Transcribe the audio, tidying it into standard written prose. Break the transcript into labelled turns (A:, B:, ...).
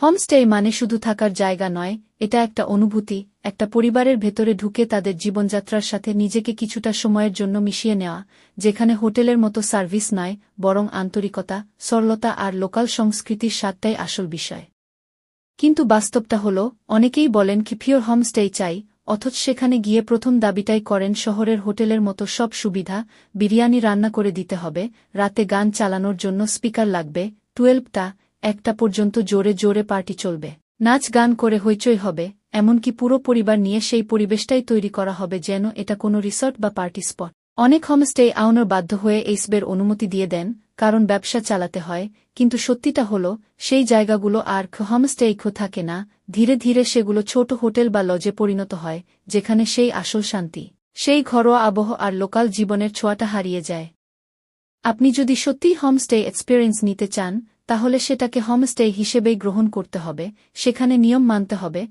A: Homestay মানে শুধু থাকার জায়গা নয়, এটা একটা অনুভূতি, একটা পরিবারের ভেতরে ঢুকে তাদের জীবনযাত্রার সাথে নিজেকে কিছুটা সময়ের জন্য মিশিয়ে নেওয়া, যেখানে হোটেলের মতো সার্ভিস নয়, বরং আন্তরিকতা, সরলতা আর লোকাল সংস্কৃতির স্বাদটাই আসল বিষয়। কিন্তু বাস্তবটা হল, অনেকেই বলেন কি পিওর হোমস্টেই চাই, অথচ সেখানে গিয়ে প্রথম দাবিটাই করেন শহরের হোটেলের মতো সব সুবিধা, বিরিয়ানি রান্না করে দিতে হবে, রাতে গান চালানোর জন্য স্পিকার লাগবে, 12টা 1টা পর্যন্ত জোরে জোরে পার্টি চলবে, নাচ গান করে হইচই হবে, এমনকি পুরো পরিবার নিয়ে সেই পরিবেশটাই তৈরি করা হবে যেন এটা কোনো রিসর্ট বা পার্টি স্পট। অনেক হোমস্টে আউনার বাধ্য হয়ে এইসবের অনুমতি দিয়ে দেন, কারণ ব্যবসা চালাতে হয়, কিন্তু সত্যিটা হল, সেই জায়গাগুলো আর হোমস্টেই থাকে না, ধীরে ধীরে সেগুলো ছোট হোটেল বা লজে পরিণত হয়, যেখানে সেই আসল শান্তি, সেই ঘরোয়া আবহ আর লোকাল জীবনের ছোঁয়াটা হারিয়ে যায়। আপনি যদি সত্যিই হোমস্টে এক্সপেরিয়েন্স নিতে চান, তাহলে সেটাকে হোমস্টে হিসেবেই গ্রহণ করতে হবে, সেখানে নিয়ম মানতে হবে,